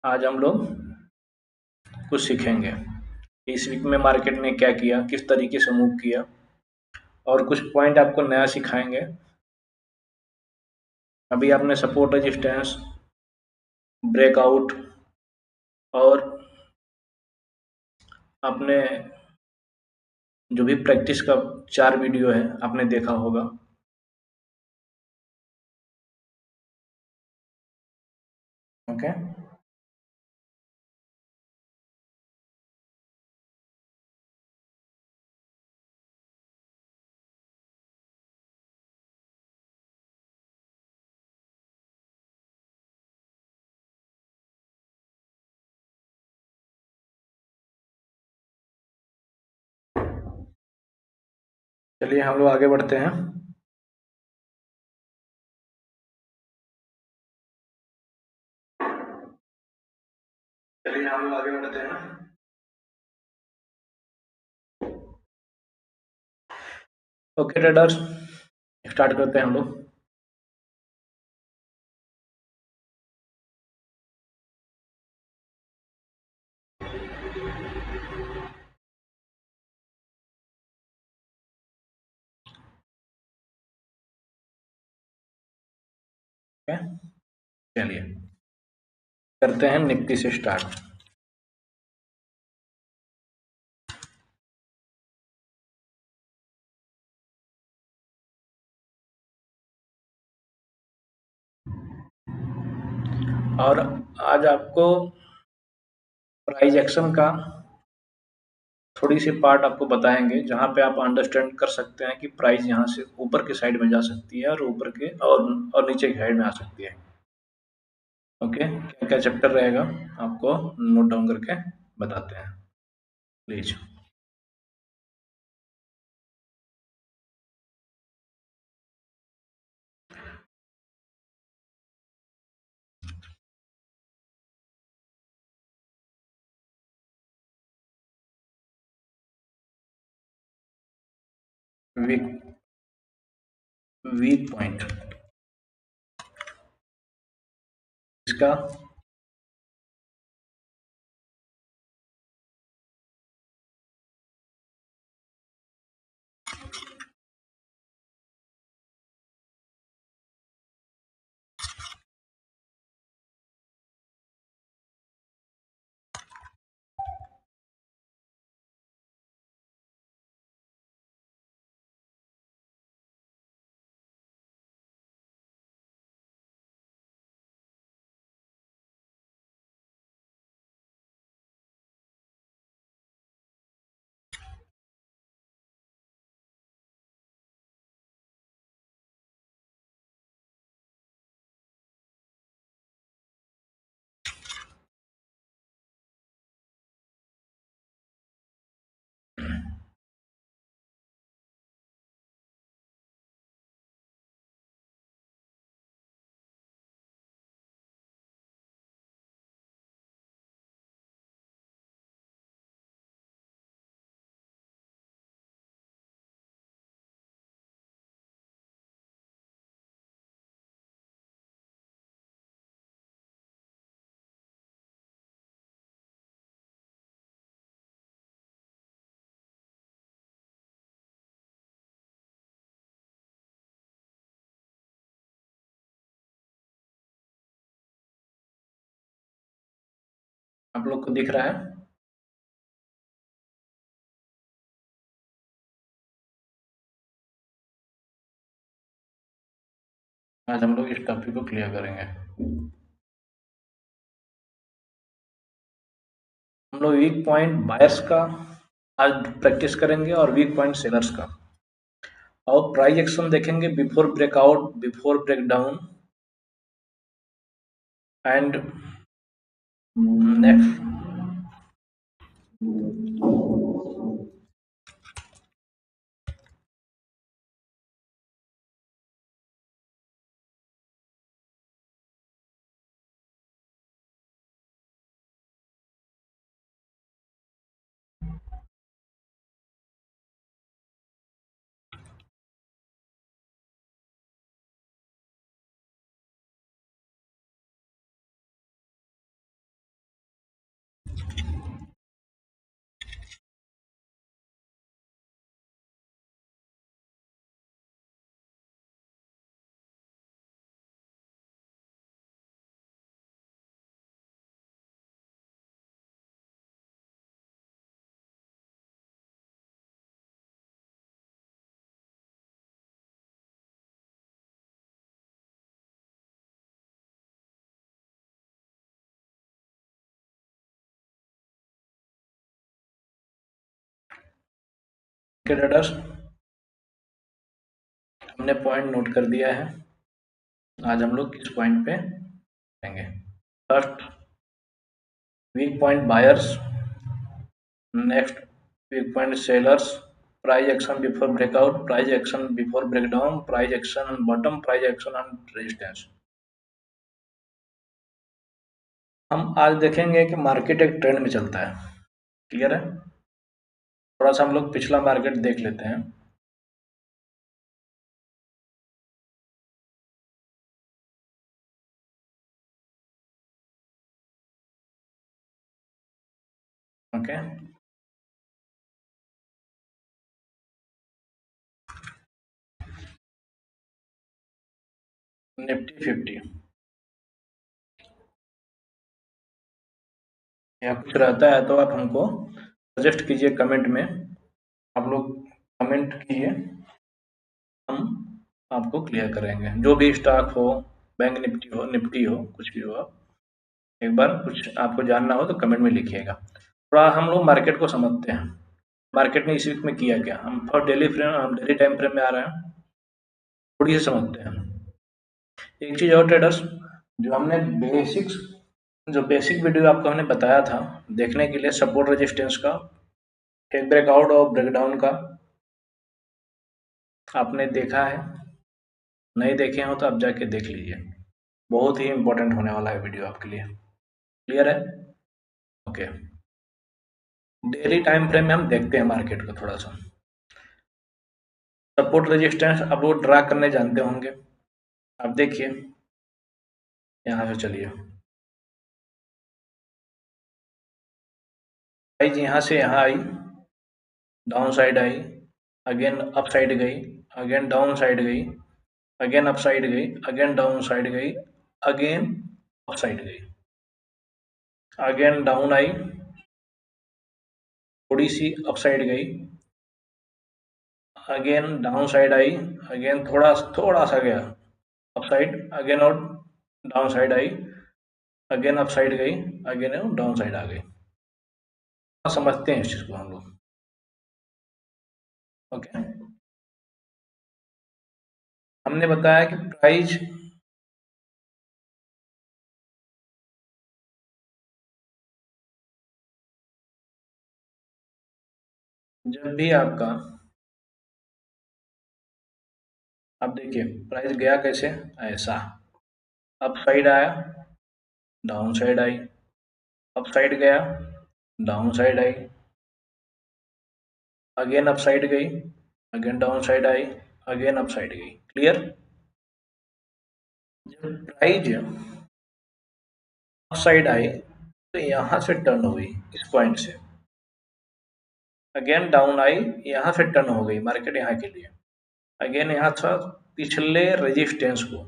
आज हम लोग कुछ सीखेंगे। इस वीक में मार्केट ने क्या किया, किस तरीके से मूव किया, और कुछ पॉइंट आपको नया सिखाएंगे। अभी आपने सपोर्ट रेजिस्टेंस, ब्रेकआउट और आपने जो भी प्रैक्टिस का 4 वीडियो है आपने देखा होगा। ओके, चलिए हम लोग आगे बढ़ते हैं। चलिए हम लोग आगे बढ़ते हैं। ओके ट्रेडर्स, स्टार्ट करते हैं हम लोग। ओके, चलिए करते हैं निफ्टी से स्टार्ट। और आज आपको प्राइस एक्शन का थोड़ी सी पार्ट आपको बताएंगे, जहाँ पे आप अंडरस्टैंड कर सकते हैं कि प्राइस यहाँ से ऊपर की साइड में जा सकती है और ऊपर के और नीचे की साइड में आ सकती है। ओके, क्या क्या चैप्टर रहेगा आपको नोट डाउन करके बताते हैं प्लीज। वीक वीक पॉइंट इसका आप लोग को दिख रहा है। आज हम लोग इस टॉपिक को क्लियर करेंगे। हम लोग वीक पॉइंट बायर्स का आज प्रैक्टिस करेंगे और वीक पॉइंट सेलर्स का, और प्राइस एक्शन देखेंगे before breakout, before breakdown and next. Traders, हमने पॉइंट नोट कर दिया है। आज हम लोग किस पॉइंट पे आएंगे? First, weak point buyers, next weak point sellers, price action before breakout, price action before breakdown, price action on bottom, price action on resistance. हम आज देखेंगे कि मार्केट एक ट्रेंड में चलता है। क्लियर है? थोड़ा सा हम लोग पिछला मार्केट देख लेते हैं। ओके, निफ्टी 50 या कुछ रहता है तो आप हमको सजेस्ट कीजिए कमेंट में। आप लोग कमेंट कीजिए, हम आपको क्लियर करेंगे। जो भी स्टॉक हो, बैंक निफ्टी हो, कुछ भी हो, एक बार कुछ आपको जानना हो तो कमेंट में लिखिएगा। थोड़ा हम लोग मार्केट को समझते हैं, मार्केट ने इस वीक में किया क्या। हम फॉर डेली टाइम फ्रेम में आ रहे हैं, थोड़ी सी समझते हैं। एक चीज़ और ट्रेडर्स, जो हमने बेसिक वीडियो आपको हमने बताया था देखने के लिए, सपोर्ट रेजिस्टेंस का, एक ब्रेकआउट और ब्रेकडाउन का, आपने देखा है? नहीं देखे हो तो आप जाके देख लीजिए, बहुत ही इंपॉर्टेंट होने वाला है वीडियो आपके लिए। क्लियर है? ओके, डेली टाइम फ्रेम में हम देखते हैं मार्केट को थोड़ा सा। सपोर्ट रेजिस्टेंस आप लोग ड्रा करने जानते होंगे। आप देखिए, यहाँ से चलिए, प्राइस यहाँ से यहाँ आई, डाउन साइड आई, अगेन अप साइड गई, अगेन डाउन साइड गई, अगेन अप साइड गई, अगेन डाउन साइड गई, अगेन अप साइड गई, अगेन डाउन आई, थोड़ी सी अप साइड गई, अगेन डाउन साइड आई, अगेन थोड़ा सा गया अप साइड, अगेन और डाउन साइड आई, अगेन अप साइड गई, अगेन डाउन साइड आ गई। समझते हैं इस चीज को हम लोग। ओके, हमने बताया कि प्राइस जब भी आपका, अब देखिए प्राइस गया कैसे, ऐसा अप साइड आया, डाउन साइड आई, अप साइड गया, डाउन साइड आई, अगेन अप साइड गई, अगेन डाउन साइड आई, अगेन अप साइड गई। क्लियर? जब प्राइस अप साइड आई तो यहां से टर्न हुई इस पॉइंट से, अगेन डाउन आई, यहां से टर्न हो गई मार्केट यहाँ के लिए, अगेन यहाँ था पिछले रेजिस्टेंस को।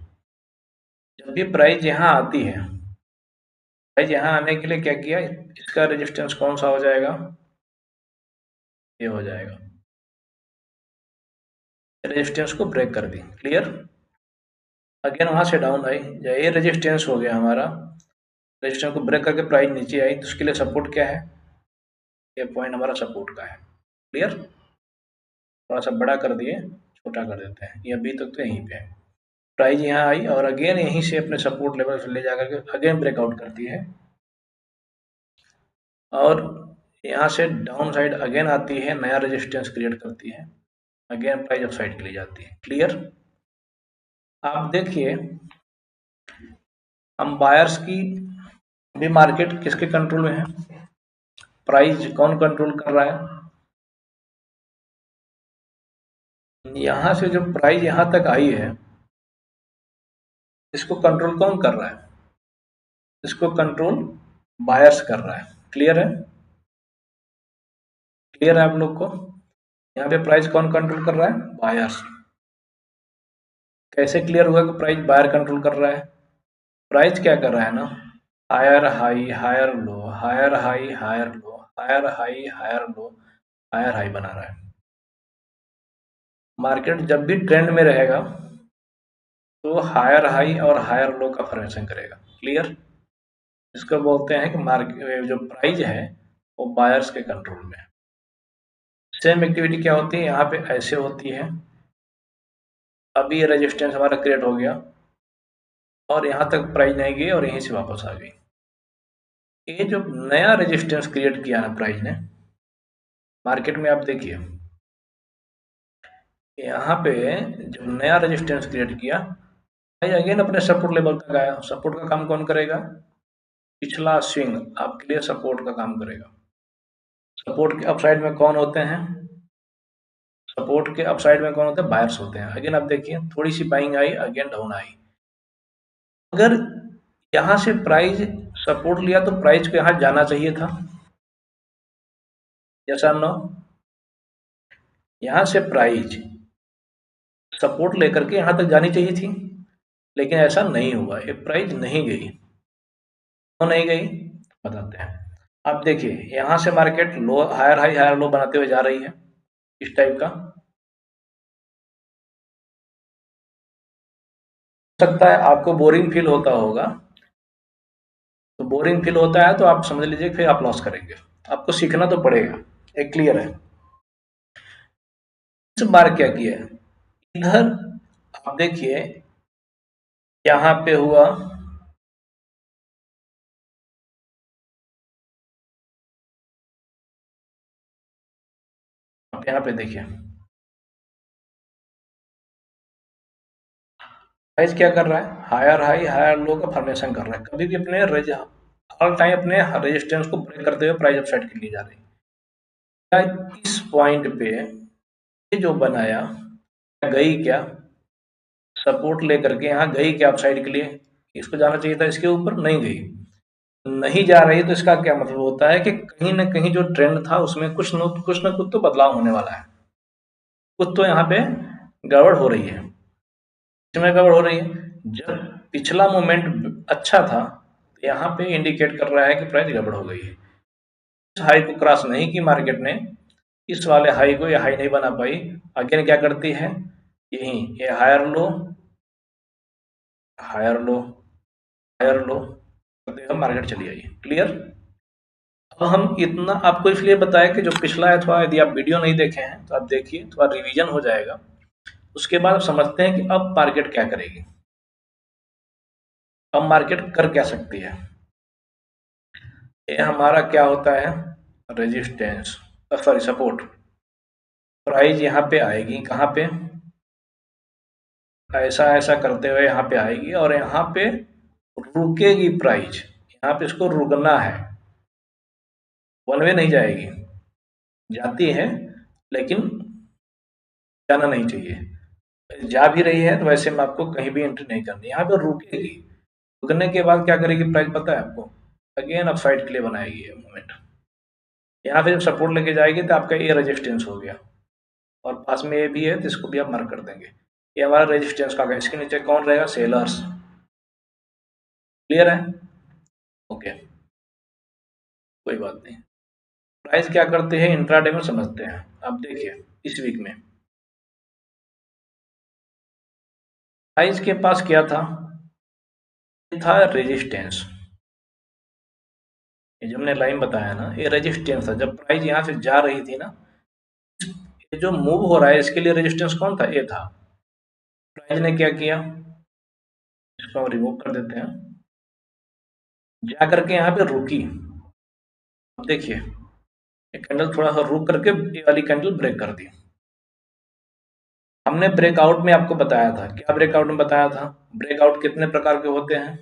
जब भी प्राइस यहाँ आती है, प्राइस यहाँ आने के लिए क्या किया, इसका रेजिस्टेंस कौन सा हो जाएगा, ये हो जाएगा, रेजिस्टेंस को ब्रेक कर दी। क्लियर? अगेन वहां से डाउन आई, ये रेजिस्टेंस हो गया हमारा, रेजिस्टेंस को ब्रेक करके प्राइस नीचे आई, तो उसके लिए सपोर्ट क्या है, ये पॉइंट हमारा सपोर्ट का है। क्लियर? थोड़ा सा बड़ा कर दिए, छोटा कर देते हैं, ये अभी तक तो यहीं पे है। प्राइस यहाँ आई और अगेन यहीं से अपने सपोर्ट लेवल से ले जाकर के अगेन ब्रेकआउट करती है, और यहाँ से डाउन साइड अगेन आती है, नया रेजिस्टेंस क्रिएट करती है, अगेन प्राइस अप साइड के लिए जाती है। क्लियर? आप देखिए, हम बायर्स की भी मार्केट किसके कंट्रोल में है, प्राइस कौन कंट्रोल कर रहा है, यहां से जो प्राइस यहां तक आई है, इसको कंट्रोल कौन कर रहा है, इसको कंट्रोल बायर्स कर रहा है। क्लियर है? क्लियर है आप लोग को? यहाँ पे प्राइस कौन कंट्रोल कर रहा है, बायर्स। कैसे क्लियर हुआ कि प्राइस बायर कंट्रोल कर रहा है? प्राइस क्या कर रहा है ना, higher high higher low, higher high higher low, higher high higher low, higher high बना रहा है। मार्केट जब भी ट्रेंड में रहेगा तो हायर हाई और हायर लो का फॉर्मेशन करेगा। क्लियर? इसको बोलते हैं कि मार्केट जो प्राइस है वो बायर्स के कंट्रोल में है। सेम एक्टिविटी क्या होती है, यहाँ पे ऐसे होती है। अभी ये रेजिस्टेंस हमारा क्रिएट हो गया और यहाँ तक प्राइस नहीं गई और यहीं से वापस आ गई। ये जो नया रेजिस्टेंस क्रिएट किया ना प्राइस ने मार्केट में, आप देखिए यहाँ पे जो नया रेजिस्टेंस क्रिएट किया, भाई अगेन अपने सपोर्ट लेवल तक आया। सपोर्ट का काम कौन करेगा? पिछला स्विंग आपके लिए सपोर्ट का काम करेगा। सपोर्ट के अपसाइड में कौन होते हैं? सपोर्ट के अपसाइड में कौन होते हैं? बायर्स होते हैं। अगेन आप देखिए थोड़ी सी बाइंग आई, अगेन डाउन आई। अगर यहाँ से प्राइस सपोर्ट लिया तो प्राइस को यहाँ जाना चाहिए था, जैसा नो यहाँ से प्राइस सपोर्ट लेकर के यहाँ तक जानी चाहिए थी, लेकिन ऐसा नहीं हुआ। ये प्राइस नहीं गई। क्यों नहीं गई बताते हैं। आप देखिए यहाँ से market low higher high higher low बनाते हुए जा रही है, इस टाइप का हो सकता है आपको बोरिंग फील होता होगा। तो बोरिंग फील होता है तो आप समझ लीजिए फिर आप लॉस करेंगे। आपको सीखना तो पड़ेगा, एक क्लियर है। इस बार क्या किया है, इधर आप देखिए यहाँ पे हुआ, आप यहाँ पे देखिए प्राइस क्या कर रहा है, हायर हाई हायर लो का फॉर्मेशन कर रहा है। कभी भी अपने हर टाइम अपने रेजिस्टेंस को ब्रेक करते हुए प्राइस अपसाइड के लिए जा रही है। क्या इस पॉइंट पे ये जो बनाया गई क्या, सपोर्ट लेकर के यहाँ गई क्या अपसाइड के लिए? इसको जाना चाहिए था, इसके ऊपर नहीं गई। नहीं जा रही तो इसका क्या मतलब होता है कि कहीं ना कहीं जो ट्रेंड था उसमें कुछ न कुछ तो बदलाव होने वाला है। कुछ तो यहाँ पे गड़बड़ हो रही है। इसमें गड़बड़ हो रही है। जब पिछला मोमेंट अच्छा था तो यहाँ पे इंडिकेट कर रहा है कि प्राइस गड़बड़ हो गई है। इस हाई को क्रॉस नहीं की मार्केट ने, इस वाले हाई को ये हाई नहीं बना पाई। अगेन क्या करती है, यही ये higher low higher low higher low करते हुए मार्केट चली आई। क्लियर? अब हम इतना आपको इसलिए बताया कि जो पिछला है थोड़ा, यदि आप वीडियो नहीं देखे हैं तो आप देखिए, थोड़ा रिवीजन हो जाएगा। उसके बाद आप समझते हैं कि अब मार्केट क्या करेगी, अब मार्केट कर क्या सकती है। ये हमारा क्या होता है, रेजिस्टेंस, सॉरी सपोर्ट। प्राइस यहाँ पे आएगी, कहाँ पे, ऐसा ऐसा करते हुए यहाँ पे आएगी और यहाँ पे रुकेगी प्राइस। यहाँ पे इसको रुकना है, वन वे नहीं जाएगी, जाती है लेकिन जाना नहीं चाहिए। जा भी रही है तो वैसे में आपको कहीं भी एंट्री नहीं करनी, यहाँ पे रुकेगी। रुकने के बाद क्या करेगी प्राइस पता है आपको, अगेन अपसाइड के लिए बनाएगी ये मूवमेंट। यहाँ पे जब सपोर्ट लेके जाएगी तो आपका ये रेजिस्टेंस हो गया और पास में ये भी है तो इसको भी आप मार्क कर देंगे। ये हमारा रेजिस्टेंस का, इसके नीचे कौन रहेगा, सेलर्स। क्लियर है? ओके, कोई बात नहीं। प्राइस क्या करते हैं इंट्राडे में समझते हैं। अब देखिए इस वीक में प्राइस के पास क्या था, ये था रेजिस्टेंस। ये जो हमने लाइन बताया ना, ये रेजिस्टेंस था। जब प्राइस यहाँ से जा रही थी ना, ये जो मूव हो रहा है इसके लिए रेजिस्टेंस कौन था, ये था। प्राइस ने क्या किया, इसको हम रिमूव कर देते हैं, जा करके यहाँ पे रुकी। अब देखिए ये कैंडल थोड़ा सा रुक करके ये वाली कैंडल ब्रेक कर दी। हमने ब्रेकआउट में आपको बताया था, क्या ब्रेकआउट में बताया था, ब्रेकआउट कितने प्रकार के होते हैं?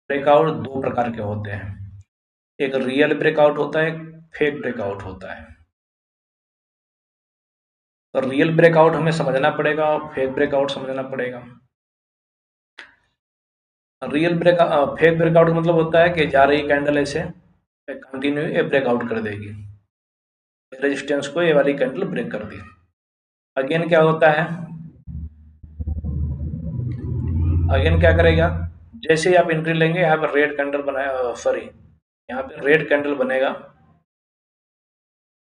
ब्रेकआउट दो प्रकार के होते हैं, एक रियल ब्रेकआउट होता है, एक फेक ब्रेकआउट होता है। तो रियल ब्रेकआउट हमें समझना पड़ेगा और फेक ब्रेकआउट समझना पड़ेगा। फेक ब्रेकआउट मतलब होता है कि जा रही कैंडल ऐसे कंटिन्यू ये ब्रेकआउट कर देगी, रेजिस्टेंस को ये वाली कैंडल ब्रेक कर दी। अगेन क्या होता है, अगेन क्या करेगा, जैसे ही आप एंट्री लेंगे यहाँ पर रेड कैंडल बनाया, सॉरी यहाँ पे रेड कैंडल बनेगा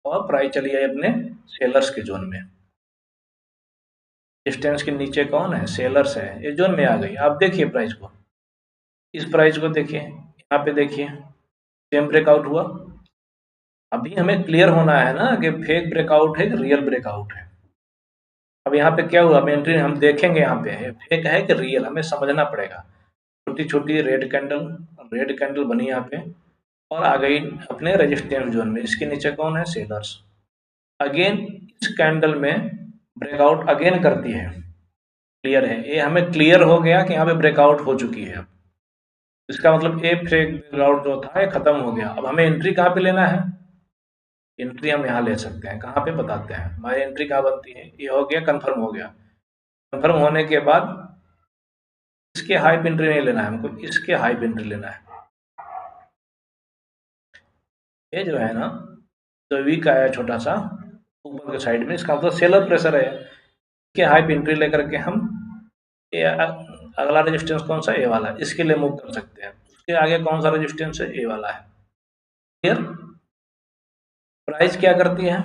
और प्राइस चली जाए अपने सेलर्स के जोन में। डिस्टेंस के नीचे कौन है, सेलर्स है, ये जोन में आ गई। आप देखिए प्राइस को, इस प्राइस को देखिए, यहाँ पे देखिए सेम ब्रेकआउट हुआ, अभी हमें क्लियर होना है ना कि फेक ब्रेकआउट है कि रियल ब्रेकआउट है। अब यहाँ पे क्या हुआ, एंट्री हम देखेंगे यहाँ पे फेक है कि रियल, हमें समझना पड़ेगा। छोटी छोटी रेड कैंडल बनी यहाँ पे और आ गई अपने रेजिस्टेंस जोन में। इसके नीचे कौन है, सेलर्स। अगेन इस कैंडल में ब्रेकआउट अगेन करती है, क्लियर है, ये हमें क्लियर हो गया कि यहाँ पे ब्रेकआउट हो चुकी है। अब इसका मतलब ए फेक ब्रेकआउट जो था ये खत्म हो गया। अब हमें एंट्री कहाँ पे लेना है, एंट्री हम यहाँ ले सकते हैं, कहाँ पे बताते हैं। हमारी एंट्री कहाँ बनती है, ये हो गया, कंफर्म हो गया। कंफर्म होने के बाद इसके हाई पे एंट्री नहीं लेना है हमको, इसके हाई पे एंट्री लेना है। ये जो है ना, तो वीक आया छोटा सा ऊपर के साइड में, इसका मतलब सेलर प्रेशर है। इसके हाई पे एंट्री लेकर के हम ये अगला रेजिस्टेंस कौन सा, ए वाला, इसके लिए मूव कर सकते हैं। उसके आगे कौन सा रेजिस्टेंस है, ए वाला है। क्लियर। प्राइस क्या करती है,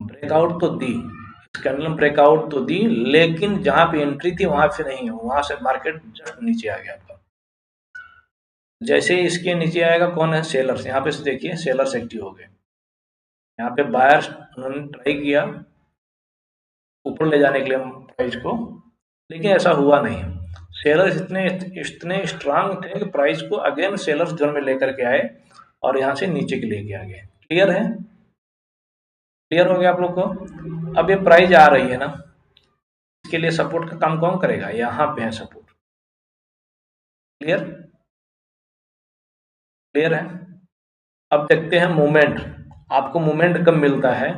ब्रेकआउट तो दी, इस कैंडल में ब्रेकआउट तो दी, लेकिन जहां पे एंट्री थी वहां से नहीं, वहां से मार्केट जस्ट नीचे आ गया आपका। जैसे ही इसके नीचे आएगा कौन है, सेलर्स। यहाँ पे देखिए सेलर्स एक्टिव हो गए। यहाँ पे बायर्स उन्होंने ट्राई किया ऊपर ले जाने के लिए प्राइस को, लेकिन ऐसा हुआ नहीं। सेलर्स इतने इतने स्ट्रांग थे कि प्राइस को अगेन सेलर्स जोन में लेकर के आए और यहाँ से नीचे के लेके आ गए। क्लियर है, क्लियर हो गया आप लोग को। अब ये प्राइस आ रही है ना, इसके लिए सपोर्ट का काम कौन करेगा, यहाँ पे है सपोर्ट। क्लियर, क्लियर है। अब देखते हैं मूवमेंट, आपको मूवमेंट कब मिलता है,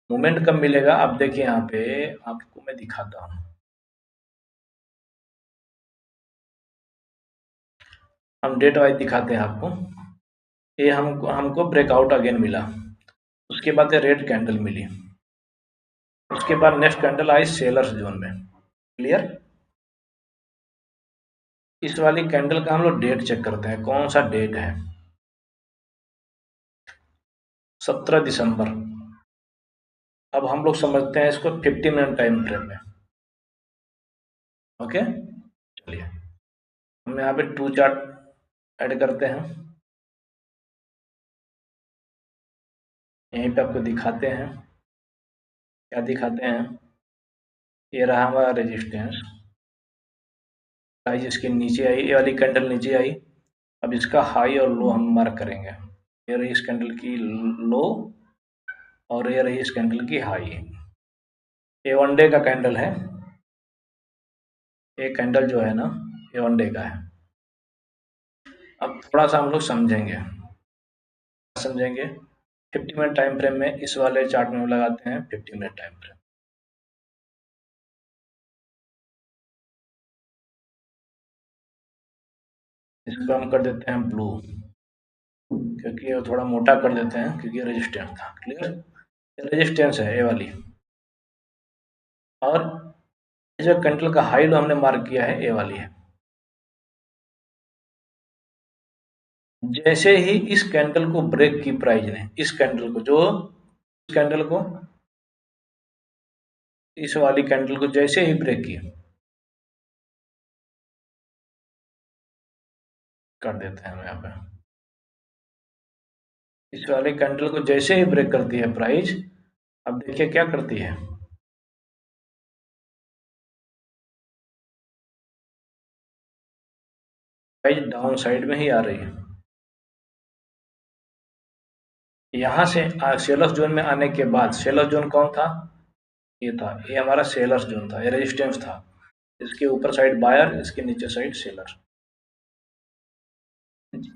मूवमेंट कब मिलेगा। अब देखिए यहाँ पे आपको मैं दिखाता हूँ, हम डेट वाइज दिखाते हैं आपको। ये हमको ब्रेकआउट अगेन मिला, उसके बाद ये रेड कैंडल मिली, उसके बाद नेक्स्ट कैंडल आई सेलर्स जोन में। क्लियर। इस वाली कैंडल का हम लोग डेट चेक करते हैं, कौन सा डेट है, 17 दिसंबर। अब हम लोग समझते हैं इसको 50 मिनट टाइम फ्रेम में। ओके, चलिए हम यहाँ पे 2 चार्ट ऐड करते हैं, यहीं पे आपको दिखाते हैं। क्या दिखाते हैं, ये रहा हमारा रेजिस्टेंस, प्राइस इसके नीचे आई, ये वाली कैंडल नीचे आई। अब इसका हाई और लो हम मार्क करेंगे। ये रही इस कैंडल की लो और ये रही इस कैंडल की हाई। ये 1 डे का कैंडल है, ये कैंडल जो है ना ये 1 डे का है। अब थोड़ा सा हम लोग समझेंगे, समझेंगे 50 मिनट टाइम फ्रेम में। इस वाले चार्ट में हम लगाते हैं 50 मिनट टाइम फ्रेम। इसको हम कर देते हैं ब्लू, क्योंकि ये थोड़ा मोटा कर देते हैं क्योंकि ये रेजिस्टेंस था। क्लियर, रेजिस्टेंस है ये वाली, और ये जो कैंडल का हाई लो हमने मार्क किया है ये वाली है। जैसे ही इस कैंडल को ब्रेक की प्राइस ने, इस कैंडल को, जो इस कैंडल को, इस वाली कैंडल को जैसे ही ब्रेक किया, कर देते हैं हम यहाँ पे, इस वाले कैंडल को जैसे ही ब्रेक करती है प्राइस, अब देखिए क्या करती है, प्राइस डाउन साइड में ही आ रही है। यहाँ से सेलर्स जोन में आने के बाद, सेलर्स जोन कौन था, ये था, ये हमारा सेलर्स जोन था, ये रेजिस्टेंस था। इसके ऊपर साइड बायर, इसके नीचे साइड सेलर।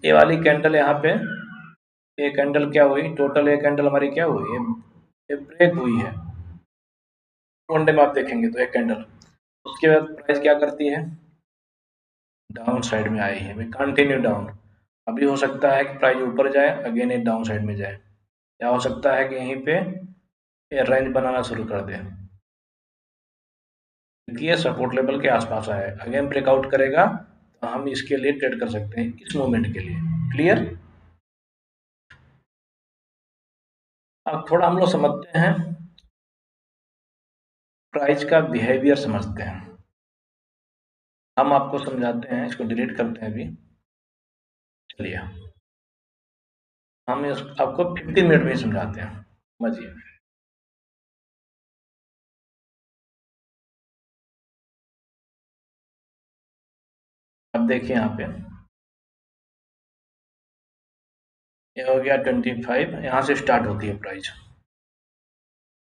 ये वाली कैंडल यहाँ पे, ये कैंडल क्या हुई, टोटल ये कैंडल हमारी क्या हुई, ये ब्रेक हुई है। 1 डे में आप देखेंगे तो एक कैंडल, उसके बाद प्राइस क्या करती है, डाउन साइड में आई है, कंटिन्यू डाउन। अभी हो सकता है कि प्राइस ऊपर जाए, अगेन ये डाउन साइड में जाए, या हो सकता है कि यहीं पे ये रेंज बनाना शुरू कर दे, क्योंकि ये सपोर्ट लेवल के आसपास आए, अगेन ब्रेकआउट करेगा तो हम इसके लिए ट्रेड कर सकते हैं, इस मोमेंट के लिए। क्लियर। अब थोड़ा हम लोग समझते हैं, प्राइस का बिहेवियर समझते हैं। हम आपको समझाते हैं, इसको डिलीट करते हैं अभी। चलिए हम आपको 15 मिनट में ही समझाते हैं, समझिए। अब देखिए यहाँ पे ये हो गया 25, यहाँ से स्टार्ट होती है प्राइस।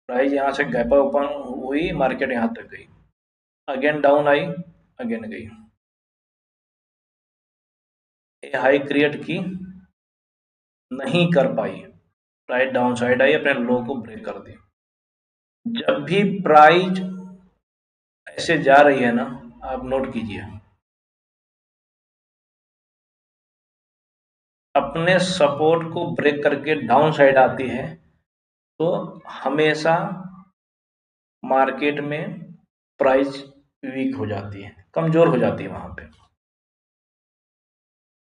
प्राइस यहाँ से गैप ओपन हुई, मार्केट यहाँ तक गई, अगेन डाउन आई, अगेन गई, ये हाई क्रिएट की, नहीं कर पाई, प्राइस डाउन साइड आई, अपने लो को ब्रेक कर दी। जब भी प्राइस ऐसे जा रही है ना, आप नोट कीजिए, अपने सपोर्ट को ब्रेक करके डाउन साइड आती है तो हमेशा मार्केट में प्राइस वीक हो जाती है, कमजोर हो जाती है वहां पे।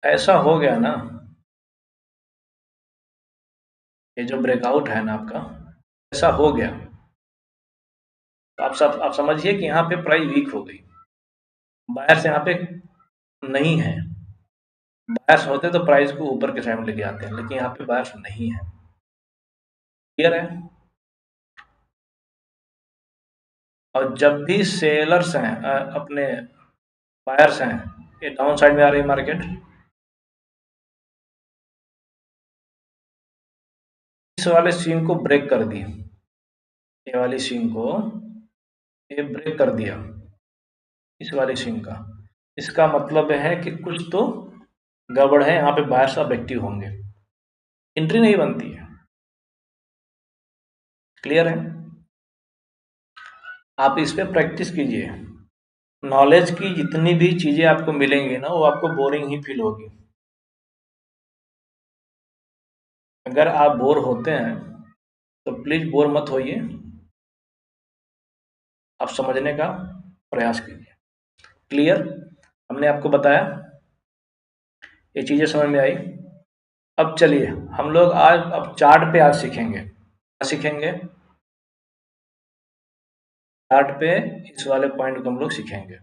ऐसा हो गया ना, ये जो ब्रेकआउट है ना आपका, ऐसा हो गया तो आप समझिए कि यहाँ पे प्राइस वीक हो गई, बायर्स यहाँ पे नहीं है। बायर्स होते तो प्राइस को ऊपर के साइड में लेके आते हैं, लेकिन यहाँ पे बायर्स नहीं है। क्लियर है? और जब भी सेलर्स हैं अपने बायर्स हैं, ये डाउन साइड में आ रही है मार्केट, इस वाले स्विंग को ब्रेक कर दी, ये वाली स्विंग को ये ब्रेक कर दिया, इस वाली स्विंग का, इसका मतलब है कि कुछ तो गड़बड़ है, यहाँ पे बायर्स अब एक्टिव होंगे, एंट्री नहीं बनती है। क्लियर है? आप इस पे प्रैक्टिस कीजिए, नॉलेज की जितनी भी चीजें आपको मिलेंगी ना, वो आपको बोरिंग ही फील होगी। अगर आप बोर होते हैं तो प्लीज बोर मत होइए, आप समझने का प्रयास कीजिए। क्लियर? हमने आपको बताया, ये चीजें समझ में आई। अब चलिए हम लोग आज अब चार्ट पे आज सीखेंगे। क्या सीखेंगे? चार्ट पे इस वाले पॉइंट को हम लोग सीखेंगे,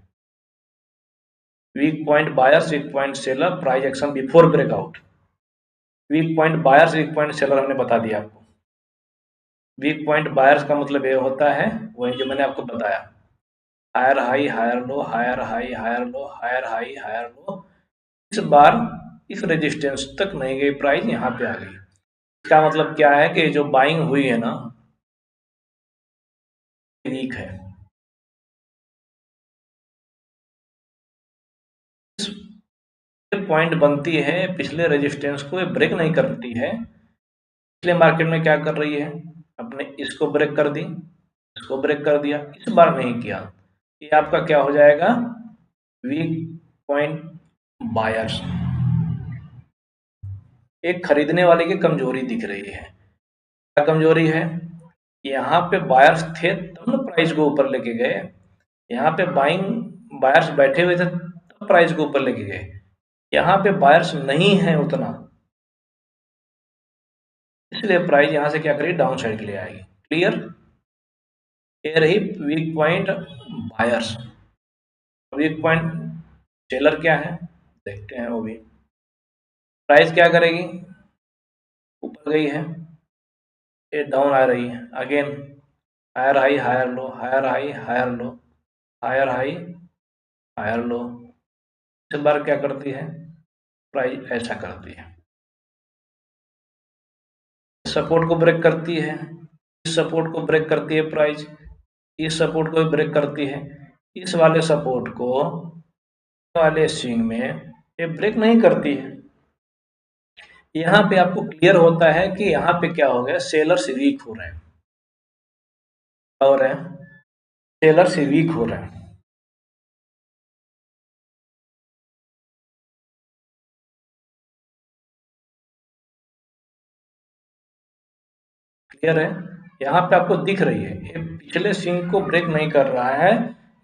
weak point buyers, weak point seller, price action before breakout. Weak point buyers, weak point seller हमने बता दिया आपको। वीक पॉइंट बायर्स का मतलब ये होता है वही जो मैंने आपको बताया, higher high higher low, higher high higher low, higher high higher low. इस बार इस रेजिस्टेंस तक नहीं गई प्राइस, यहाँ पे आ गई। इसका मतलब क्या है कि जो बाइंग हुई है ना, वीक है। इस पॉइंट बनती है, पिछले रेजिस्टेंस को ब्रेक नहीं करती है, इसलिए मार्केट में क्या कर रही है, अपने इसको ब्रेक कर दी, इसको ब्रेक कर दिया, इस बार नहीं किया, ये आपका क्या हो जाएगा, वीक पॉइंट बायर्स। एक खरीदने वाले की कमजोरी दिख रही है। क्या कमजोरी है? यहाँ पे बायर्स थे तब ना प्राइस को ऊपर लेके गए, यहाँ पे बाइंग बायर्स बैठे हुए थे तब प्राइस को ऊपर लेके गए, यहाँ पे बायर्स नहीं है उतना, इसलिए प्राइस यहाँ से क्या करेगी, डाउन साइड के लिए आएगी। क्लियर? ये रही weak point buyers. Weak point seller क्या है देखते हैं, वो भी प्राइस क्या करेगी, ऊपर गई है, ये डाउन आ रही है, again higher high higher low, higher high higher low, higher high higher low. इस बार क्या करती है, प्राइस ऐसा करती है, सपोर्ट को ब्रेक करती है, इस सपोर्ट को ब्रेक करती है प्राइस, इस सपोर्ट को भी ब्रेक करती है, इस वाले सपोर्ट को वाले स्विंग में ये ब्रेक नहीं करती है। यहाँ पे आपको क्लियर होता है कि यहाँ पे क्या हो गया, सेलर्स वीक हो रहे हैं, क्या हो रहे हैं, सेलर्स वीक हो रहे हैं। क्लियर है? यहाँ पे आपको दिख रही है ये पिछले स्विंग को ब्रेक नहीं कर रहा है,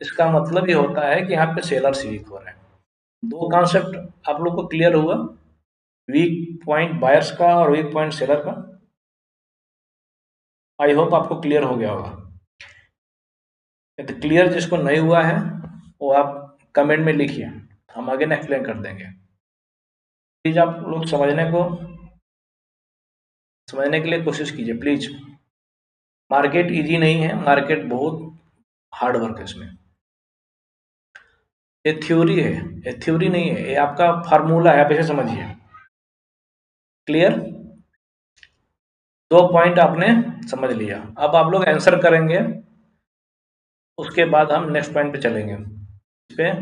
इसका मतलब ये होता है कि यहाँ पे सेलर्स वीक हो रहे हैं। दो कॉन्सेप्ट आप लोग को क्लियर हुआ, वीक पॉइंट बायर्स का और वीक पॉइंट सेलर का। आई होप आपको क्लियर हो गया होगा। तो क्लियर जिसको नहीं हुआ है वो आप कमेंट में लिखिए, हम आगे एक्सप्लेन कर देंगे। प्लीज आप लोग समझने को समझने के लिए कोशिश कीजिए प्लीज। मार्केट इजी नहीं है, मार्केट बहुत हार्ड वर्क है इसमें। ये थ्योरी है, ये थ्योरी नहीं है, ये आपका फार्मूला है, आप इसे समझिए। क्लियर? 2 पॉइंट आपने समझ लिया। अब आप लोग आंसर करेंगे, उसके बाद हम नेक्स्ट पॉइंट पे चलेंगे। इस पे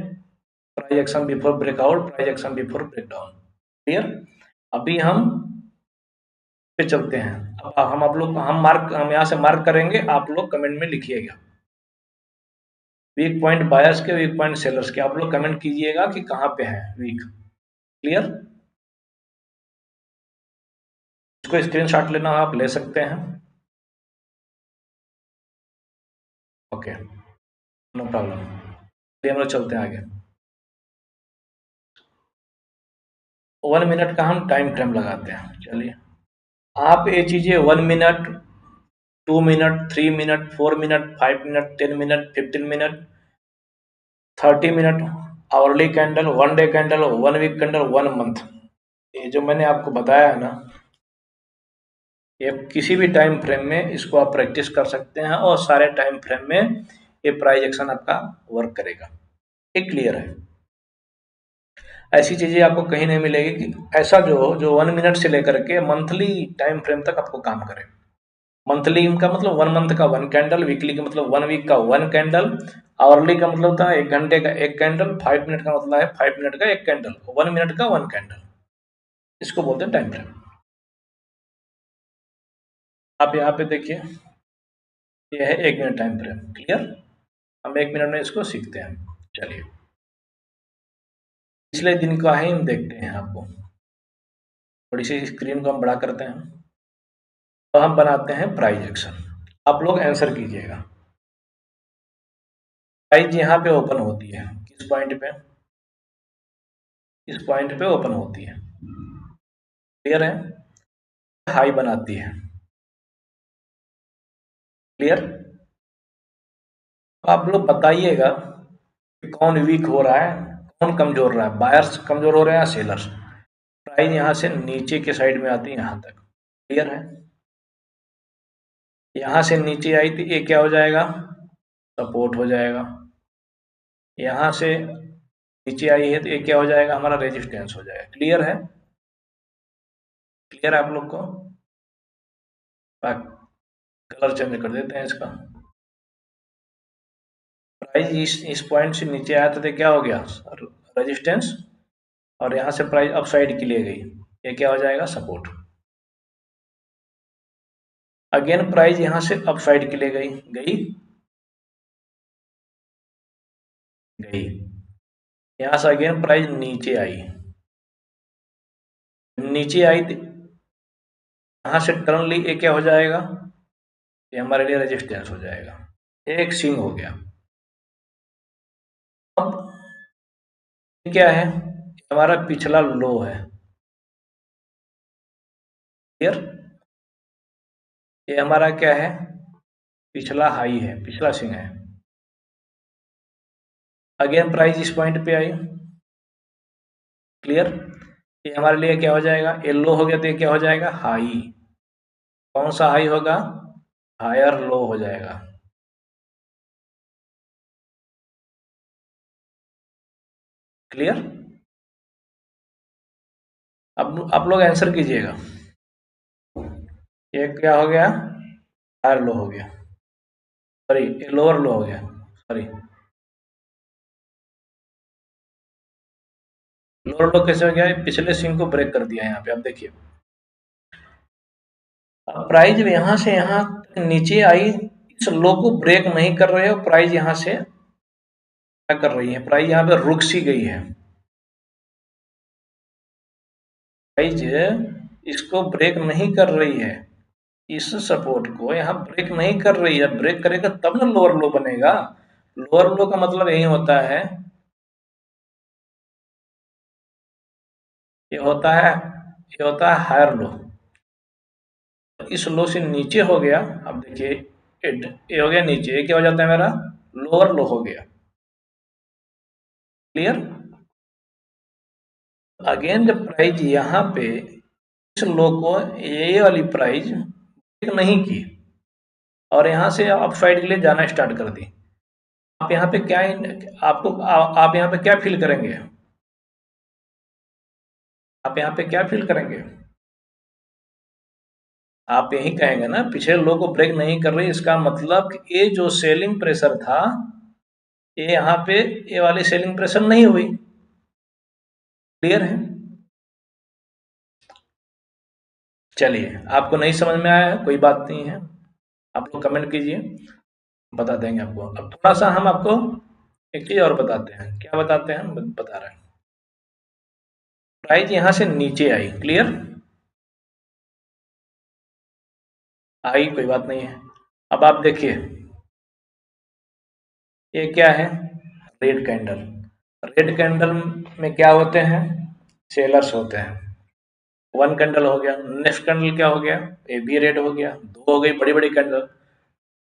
price action before breakout, price action before breakdown. Clear? अभी हम पे चलते हैं। अब हम आप लोग हम यहाँ से मार्क करेंगे, आप लोग कमेंट में लिखिएगा वीक पॉइंट बायर्स के, वीक पॉइंट सेलर्स के। आप लोग कमेंट कीजिएगा कि कहाँ पे है वीक। क्लियर? इसको स्क्रीनशॉट लेना आप ले सकते हैं। Okay, no problem. चलिए हम लोग चलते हैं आगे। 1 मिनट का हम टाइम फ्रेम लगाते हैं। चलिए, आप ये चीजें 1 minute, 2 minute, 3 minute, 4 minute, 5 minute, 10 minute, 15 minute, 30 minute, hourly candle, 1 day candle, 1 week candle, 1 month, ये जो मैंने आपको बताया है ना, ये किसी भी टाइम फ्रेम में इसको आप प्रैक्टिस कर सकते हैं और सारे टाइम फ्रेम में ये प्राइस एक्शन आपका वर्क करेगा। ये क्लियर है? ऐसी चीजें आपको कहीं नहीं मिलेगी कि ऐसा जो 1 मिनट से लेकर के मंथली टाइम फ्रेम तक आपको काम करे। मंथली का मतलब 1 मंथ का 1 कैंडल, वीकली का मतलब 1 वीक का 1 कैंडल, आवरली का मतलब होता है 1 घंटे का 1 कैंडल, 5 मिनट का मतलब है 5 मिनट का 1 कैंडल, 1 मिनट का 1 कैंडल, इसको बोलते हैं टाइम फ्रेम। आप यहाँ पे देखिए, ये है 1 मिनट टाइम फ्रेम। क्लियर? हम 1 मिनट में इसको सीखते हैं। चलिए, पिछले दिन का ही हम देखते हैं। आपको थोड़ी सी स्क्रीन को हम बड़ा करते हैं, तो हम बनाते हैं प्राइस एक्शन। आप लोग आंसर कीजिएगा। प्राइस यहाँ पे ओपन होती है, किस पॉइंट पे? इस पॉइंट पे ओपन होती है। क्लियर है? हाई बनाती है। क्लियर? आप लोग बताइएगा कि कौन वीक हो रहा है, कौन कमजोर रहा है, बायर्स कमजोर हो रहे हैं या सेलर्स। प्राइस यहाँ से नीचे के साइड में आती है यहाँ तक। क्लियर है? यहाँ से नीचे आई थी, ये क्या हो जाएगा? सपोर्ट हो जाएगा। यहाँ से नीचे आई है तो ये क्या हो जाएगा? हमारा रेजिस्टेंस हो जाएगा। क्लियर है? क्लियर है आप लोग को? कलर चेंज कर देते हैं इसका। प्राइस इस पॉइंट से नीचे आया था तो क्या हो गया? रेजिस्टेंस। और यहाँ से प्राइस अप साइड के लिए गई, ये क्या हो जाएगा? सपोर्ट। अगेन प्राइस यहाँ से अप साइड के लिए गई, गई। यहाँ से अगेन प्राइस नीचे आई, नीचे आई थी, यहाँ से टर्न ली, ये क्या हो जाएगा? ये हमारे लिए रेजिस्टेंस हो जाएगा। एक स्विंग हो गया। अब क्या है? हमारा पिछला लो है। क्लियर? ये हमारा क्या है? पिछला हाई है, पिछला स्विंग है। अगेन प्राइस इस पॉइंट पे आई। क्लियर? ये हमारे लिए क्या हो जाएगा? ये लो हो गया तो ये क्या हो जाएगा? हाई। कौन सा हाई होगा? हायर लो हो जाएगा। क्लियर? अब आप लोग आंसर कीजिएगा। ये क्या हो गया? हायर लो हो गया, सॉरी ये लोअर लो हो गया, सॉरी। लोअर लो कैसे हो गया? पिछले स्विंग को ब्रेक कर दिया यहाँ पे। आप देखिए, प्राइस जब यहाँ से यहाँ नीचे आई, इस लो को ब्रेक नहीं कर रहे हो, प्राइस यहाँ से क्या कर रही है? प्राइस यहाँ पे रुक सी गई है। प्राइस इसको ब्रेक नहीं कर रही है, इस सपोर्ट को यहाँ ब्रेक नहीं कर रही है। ब्रेक करेगा तब ना लोअर लो बनेगा। लोअर लो का मतलब यही होता है, ये होता है हायर लो। इस लो से नीचे हो गया, अब देखिए ये हो गया नीचे, ये क्या हो जाता है? मेरा लोअर लो हो गया। क्लियर? अगेन जब प्राइस यहाँ पे इस लो को ये वाली प्राइस ब्रेक नहीं की और यहाँ से अप साइड के लिए जाना स्टार्ट कर दी, आप यहाँ पे क्या आप यहाँ पे क्या फील करेंगे? आप यहाँ पे क्या फील करेंगे? आप यही कहेंगे ना, पिछले लो को ब्रेक नहीं कर रही, इसका मतलब कि ये जो सेलिंग प्रेशर था, ये यहाँ पे ये वाली सेलिंग प्रेशर नहीं हुई। क्लियर है? चलिए, आपको नहीं समझ में आया है, कोई बात नहीं है, आप लोग कमेंट कीजिए, बता देंगे आपको। अब थोड़ा सा हम आपको एक चीज और बताते हैं। क्या बताते हैं? हम बता रहे हैं, प्राइस यहां से नीचे आई, क्लियर आई, कोई बात नहीं है। अब आप देखिए, ये क्या है? Red candle. रेड कैंडल में क्या होते हैं? सेलर्स होते हैं। वन कैंडल हो गया, नेक्स्ट कैंडल क्या हो गया? ये भी रेड हो गया, दो हो गई बड़ी बड़ी कैंडल,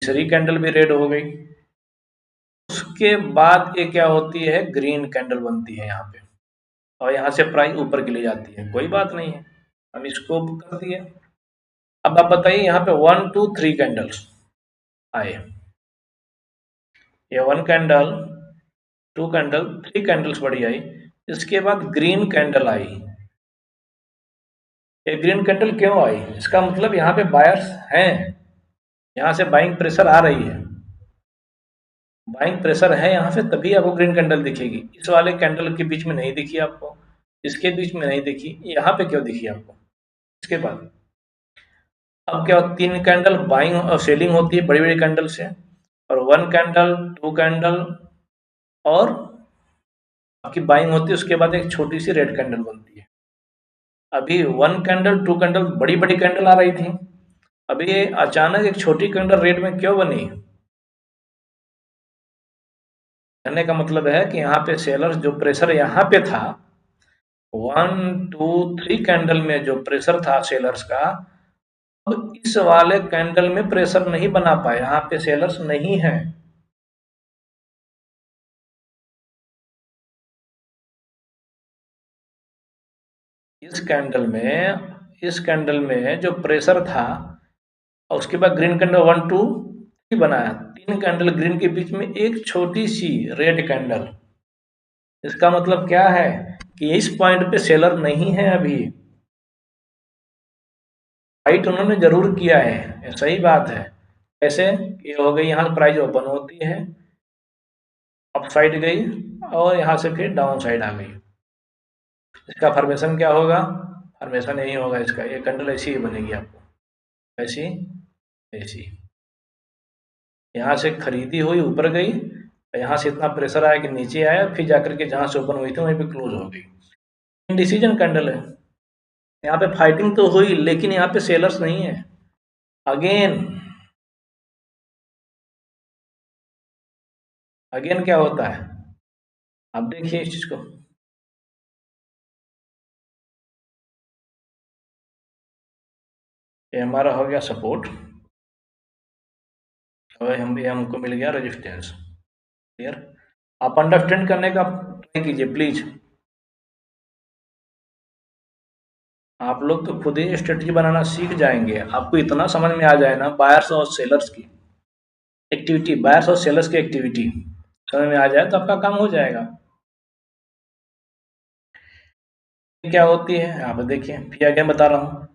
तीसरी कैंडल भी रेड हो गई। उसके बाद ये क्या होती है? ग्रीन कैंडल बनती है यहाँ पे, और यहाँ से प्राइस ऊपर के लिए जाती है, कोई बात नहीं है, हम इसको कर दिए। अब आप बताइए, यहाँ पे 1 2 3 कैंडल्स आए, ये 1 कैंडल, 2 कैंडल, 3 कैंडल्स बड़ी आई। इसके बाद ग्रीन कैंडल आई। ये ग्रीन कैंडल क्यों आई? इसका मतलब यहाँ पे बायर्स हैं, यहाँ से बाइंग प्रेशर आ रही है, बाइंग प्रेशर है यहाँ से, तभी आपको ग्रीन कैंडल दिखेगी। इस वाले कैंडल के बीच में नहीं दिखी आपको, इसके बीच में नहीं दिखी, यहाँ पे क्यों दिखी आपको? इसके बाद अब क्या, 3 कैंडल बाइंग और सेलिंग होती है बड़ी बड़ी कैंडल से, और 1 कैंडल, 2 कैंडल और आपकी बाइंग होती है, उसके बाद एक छोटी सी रेड कैंडल बनती है। अभी 1 कैंडल, 2 कैंडल बड़ी बड़ी कैंडल आ रही थी, अभी ये अचानक एक छोटी कैंडल रेड में क्यों बनी? कहने का मतलब है कि यहाँ पे सेलर जो प्रेशर यहाँ पे था, 1 2 3 कैंडल में जो प्रेशर था सेलर्स का, अब इस वाले कैंडल में प्रेशर नहीं बना पाए, यहाँ पे सेलर्स नहीं है। इस कैंडल में जो प्रेशर था, और उसके बाद ग्रीन कैंडल 1 2 3 बनाया, 3 कैंडल ग्रीन के बीच में एक छोटी सी रेड कैंडल। इसका मतलब क्या है कि इस पॉइंट पे सेलर नहीं है अभी, फाइट उन्होंने जरूर किया है, सही बात है। ऐसे ये हो गई, यहाँ प्राइस ओपन होती है, अप साइड गई और यहाँ से फिर डाउन साइड आ गई। इसका फॉर्मेशन क्या होगा? फॉर्मेशन यही होगा इसका, ये कैंडल ऐसी ही बनेगी आपको, ऐसी ऐसी। यहाँ से खरीदी हुई ऊपर गई, यहाँ से इतना प्रेशर आया कि नीचे आया, फिर जाकर के जहाँ से ओपन हुई थी वहीं पे क्लोज हो गई। इनडिसीजन कैंडल है, यहाँ पे फाइटिंग तो हुई लेकिन यहाँ पे सेलर्स नहीं है। अगेन अगेन क्या होता है, आप देखिए इस चीज को, ये हमारा हो गया सपोर्ट, और ये हमको मिल गया रेजिस्टेंस। क्लियर? आप अंडरस्टैंड करने का ट्राई कीजिए प्लीज। आप लोग तो खुद ही स्ट्रेटजी बनाना सीख जाएंगे, आपको इतना समझ में आ जाए ना, बायर्स और सेलर्स की एक्टिविटी, बायर्स और सेलर्स की एक्टिविटी समझ में आ जाए तो आपका काम हो जाएगा। क्या होती है यहाँ पे देखिए, फिर अगेन बता रहा हूँ,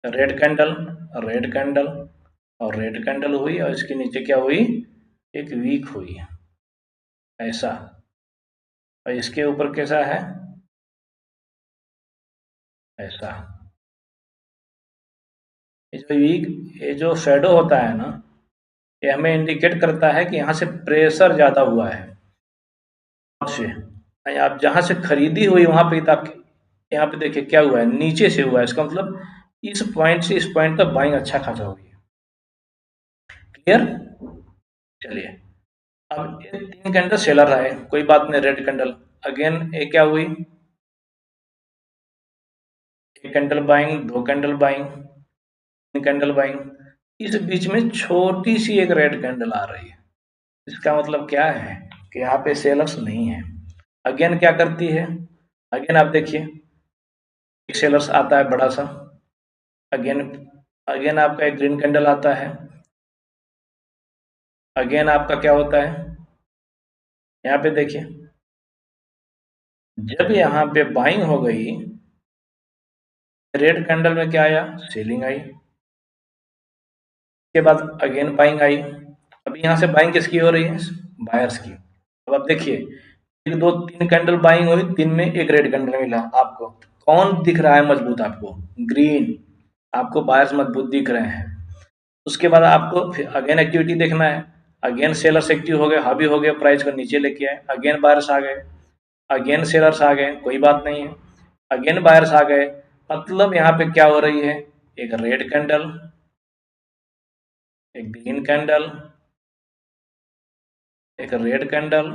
रेड कैंडल, रेड कैंडल और रेड कैंडल हुई, और इसके नीचे क्या हुई? एक वीक हुई ऐसा, और इसके ऊपर कैसा है? ऐसा। ये जो शेडो होता है ना, ये हमें इंडिकेट करता है कि यहाँ से प्रेशर ज़्यादा हुआ है से, आप जहाँ से खरीदी हुई वहाँ पे, आपके यहाँ पे देखिए क्या हुआ है, नीचे से हुआ है, इसका मतलब इस पॉइंट से इस पॉइंट तक बाइंग अच्छा खासा हुई है। क्लियर? चलिए, अब ये 3 कैंडल सेलर आए, कोई बात नहीं, रेड कैंडल अगेन, ये क्या हुई? एक candle buying, 2 candle buying, 3 candle buying, इस बीच में छोटी सी एक रेड कैंडल आ रही है। इसका मतलब क्या है कि यहाँ पे सेलर्स नहीं है। अगेन क्या करती है? अगेन आप देखिए, एक सेलर्स आता है बड़ा सा, अगेन अगेन आपका एक ग्रीन कैंडल आता है, अगेन आपका क्या होता है, यहाँ पे देखिए जब यहाँ पे बाइंग हो गई, रेड कैंडल में क्या आया, सेलिंग आई, के बाद अगेन बाइंग आई। अभी यहाँ से बाइंग किसकी हो रही है, बायर्स की। अब आप देखिए 1 2 3 कैंडल बाइंग हुई, 3 में एक रेड कैंडल मिला आपको, कौन दिख रहा है मजबूत आपको, ग्रीन, आपको बायर्स मजबूत दिख रहे हैं। उसके बाद आपको फिर अगेन एक्टिविटी देखना है, अगेन सेलर्स एक्टिव हो गए, हावी हो गए, प्राइस को नीचे लेके आए, अगेन बायर्स आ गए, अगेन सेलर्स आ गए, कोई बात नहीं है, अगेन बायर्स आ गए, मतलब यहाँ पे क्या हो रही है, एक रेड कैंडल, एक ग्रीन कैंडल, एक रेड कैंडल,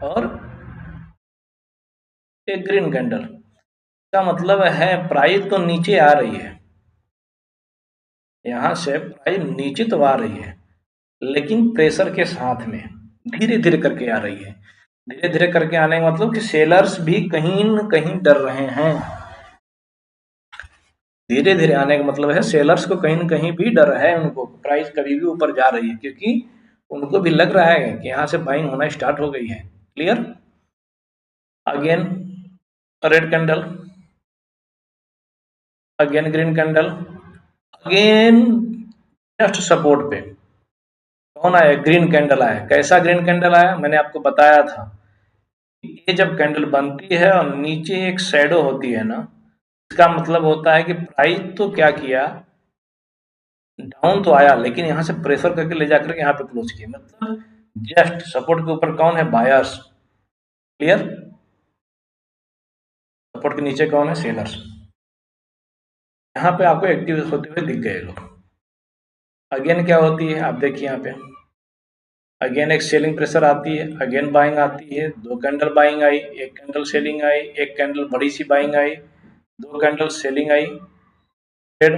और एक ग्रीन कैंडल। इसका मतलब है प्राइस तो नीचे आ रही है, यहाँ से प्राइस नीचे तो आ रही है, लेकिन प्रेशर के साथ में धीरे धीरे करके आ रही है। धीरे धीरे करके आने का मतलब कि सेलर्स भी कहीं न कहीं डर रहे हैं। धीरे धीरे आने का मतलब है सेलर्स को कहीं न कहीं भी डर है, उनको प्राइस कभी भी ऊपर जा रही है, क्योंकि उनको भी लग रहा है कि यहाँ से बाइंग होना स्टार्ट हो गई है। Clear. Again red candle, again green candle, again just support पे कौन आया, ग्रीन कैंडल आया। कैसा ग्रीन कैंडल आया, मैंने आपको बताया था, ये जब कैंडल बनती है और नीचे एक शैडो होती है ना, इसका मतलब होता है कि प्राइस तो क्या किया, डाउन तो आया, लेकिन यहाँ से प्रेशर करके ले जाकर के यहाँ पे क्लोज किया, मतलब जस्ट सपोर्ट के ऊपर कौन है, बायर्स। क्लियर। सपोर्ट के नीचे कौन है, सेलर्स। यहाँ पे आपको एक्टिव होते हुए दिख गए लोग। अगेन क्या होती है, आप देखिए यहाँ पे अगेन एक सेलिंग प्रेशर आती है, अगेन बाइंग आती है, 2 कैंडल बाइंग आई, एक कैंडल सेलिंग आई, एक कैंडल बड़ी सी बाइंग आई, 2 कैंडल सेलिंग आई, फिर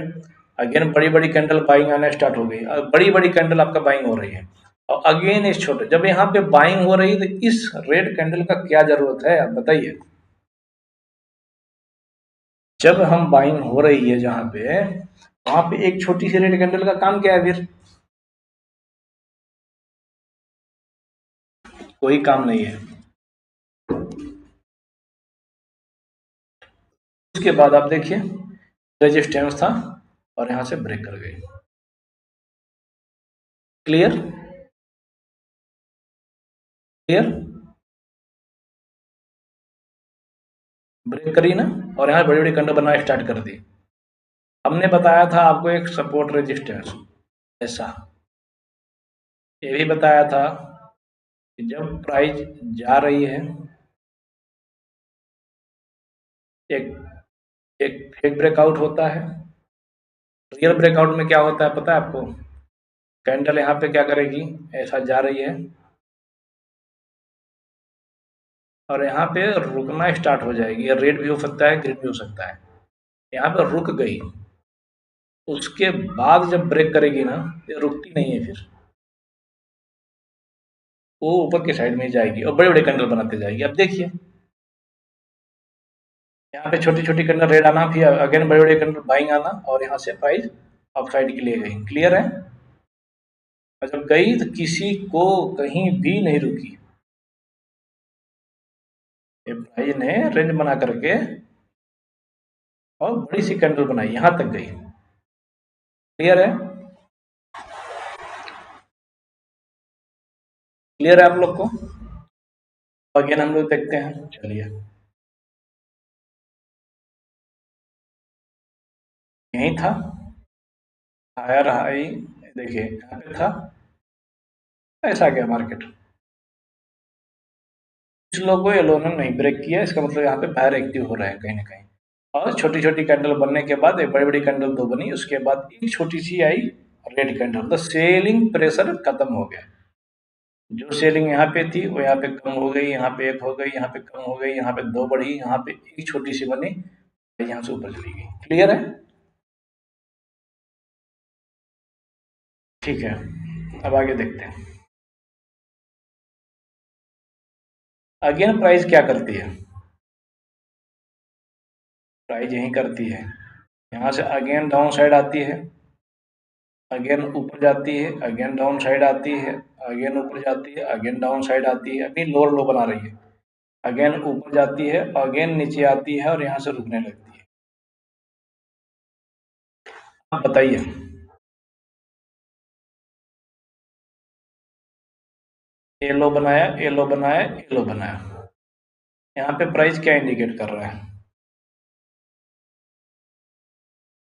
अगेन बड़ी बड़ी कैंडल बाइंग आना स्टार्ट हो गई, बड़ी बड़ी कैंडल आपका बाइंग हो रही है, और अगेन इस छोटे, जब यहाँ पे बाइंग हो रही है तो इस रेड कैंडल का क्या जरूरत है, आप बताइए। जब हम बाइंग हो रही है जहां पे, वहां पे एक छोटी सी रेड कैंडल का काम क्या है, फिर कोई काम नहीं है। उसके बाद आप देखिए रेजिस्टेंस था और यहां से ब्रेक कर गई। क्लियर। क्लियर। ब्रेक करी ना, और यहाँ बड़ी बड़ी कैंडल बनाना स्टार्ट कर दी। हमने बताया था आपको एक सपोर्ट रेजिस्टेंस, ऐसा ये भी बताया था कि जब प्राइस जा रही है, एक एक फेक ब्रेकआउट होता है। रियल ब्रेकआउट में क्या होता है पता है आपको, कैंडल यहाँ पे क्या करेगी, ऐसा जा रही है और यहाँ पे रुकना स्टार्ट हो जाएगी, रेड भी हो सकता है, ग्रीन भी हो सकता है, यहाँ पे रुक गई, उसके बाद जब ब्रेक करेगी ना, ये रुकती नहीं है, फिर वो ऊपर की साइड में जाएगी और बड़े बड़े कैंडल बनाते जाएगी। अब देखिए यहाँ पे छोटी छोटी कैंडल रेड आना, फिर अगेन बड़े बड़े कैंडल बाइंग आना, और यहाँ से प्राइस अप साइड के लिए गई। क्लियर है। और जब गई तो किसी को कहीं भी नहीं रुकी, ये प्राइस ने रेंज बना करके और बड़ी सी कैंडल बनाई, यहां तक गई। क्लियर है। क्लियर है आप लोग को। अगेन हम लोग देखते हैं, चलिए यही था हायर हाई, देखिए यहाँ पे था, ऐसा गया मार्केट, कुछ लोगों ये लोगों ने नहीं ब्रेक किया, इसका मतलब यहाँ पे बाहर एक्टिव हो रहा है कहीं ना कहीं। और छोटी छोटी कैंडल बनने के बाद एक बड़ी बड़ी कैंडल 2 बनी, उसके बाद एक छोटी सी आई रेड कैंडल, तो सेलिंग प्रेशर खत्म हो गया। जो सेलिंग यहाँ पे थी वो यहाँ पे कम हो गई, यहाँ पे एक हो गई, यहाँ पे कम हो गई, यहाँ पे 2 बढ़ी, यहाँ पे एक छोटी सी बनी, यहाँ से ऊपर चली गई। क्लियर है। ठीक है, अब आगे देखते हैं। अगेन प्राइस क्या करती है, प्राइस यही करती है, यहाँ से अगेन डाउन साइड आती है, अगेन ऊपर जाती है, अगेन डाउन साइड आती है, अगेन ऊपर जाती है, अगेन डाउन साइड आती है, अभी लोअर लो बना रही है, अगेन ऊपर जाती है, अगेन नीचे आती है और यहाँ से रुकने लगती है। आप बताइए, ए लो बनाया, ए लो बनाया, ए लो बनाया, यहाँ पे प्राइस क्या इंडिकेट कर रहा है,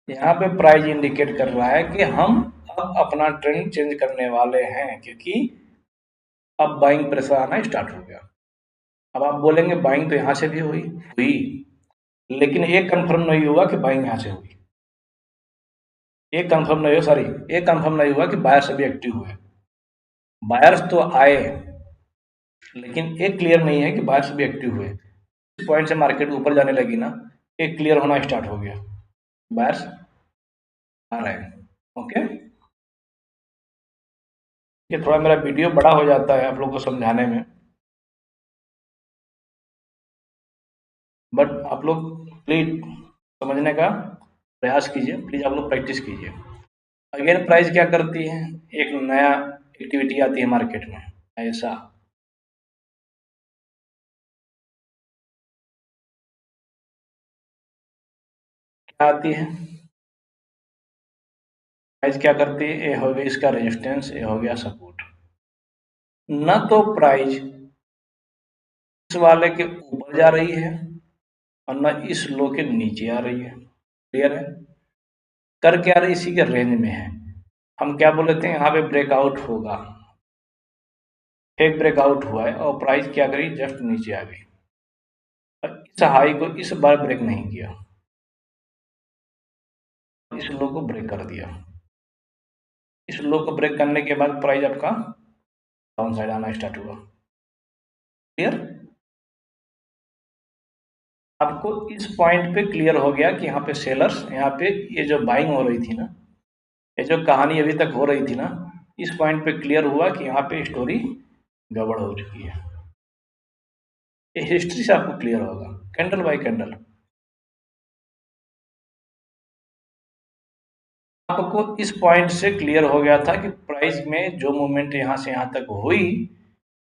यहाँ पे प्राइस इंडिकेट कर रहा है कि हम अब अपना ट्रेंड चेंज करने वाले हैं, क्योंकि अब बाइंग प्रेशर आना स्टार्ट हो गया। अब आप बोलेंगे बाइंग तो यहाँ से भी हुई हुई, लेकिन ये कंफर्म नहीं हुआ कि बाइंग यहाँ से हुई, ये कंफर्म नहीं हुआ, सॉरी, ये कंफर्म नहीं हुआ कि बायर्स अभी एक्टिव हुए। बायर्स तो आए, लेकिन ये क्लियर नहीं है कि बायर्स भी एक्टिव हुए। इस पॉइंट से मार्केट ऊपर जाने लगी ना, ये क्लियर होना स्टार्ट हो गया, बायर्स आ रहे हैं। ओके, ये थोड़ा मेरा वीडियो बड़ा हो जाता है आप लोग को समझाने में, बट आप लोग प्लीज समझने का प्रयास कीजिए, प्लीज आप लोग प्रैक्टिस कीजिए। अगेन प्राइस क्या करती है, एक नया एक्टिविटी आती है मार्केट में, ऐसा क्या आती है, प्राइस क्या करती है, ये हो गया इसका रेजिस्टेंस, ये हो गया सपोर्ट। न तो प्राइस इस वाले के ऊपर जा रही है और न इस लो के नीचे आ रही है, क्लियर है, कर क्या रही, इसी के रेंज में है। हम क्या बोल रहे थे, यहाँ पे ब्रेकआउट होगा, एक ब्रेकआउट हुआ है और प्राइस क्या करी, जस्ट नीचे आ गई, और इस हाई को इस बार ब्रेक नहीं किया, इस लो को ब्रेक कर दिया, इस लो को ब्रेक करने के बाद प्राइस आपका डाउन साइड आना स्टार्ट हुआ, क्लियर। आपको इस पॉइंट पे क्लियर हो गया कि यहाँ पे सेलर्स, यहाँ पे ये जो बाइंग हो रही थी ना, ये जो कहानी अभी तक हो रही थी ना, इस पॉइंट पे क्लियर हुआ कि यहाँ पे स्टोरी गड़बड़ हो चुकी है। ये हिस्ट्री से आपको क्लियर होगा, कैंडल बाय कैंडल। आपको इस पॉइंट से क्लियर हो गया था कि प्राइस में जो मूवमेंट यहाँ से यहाँ तक हुई,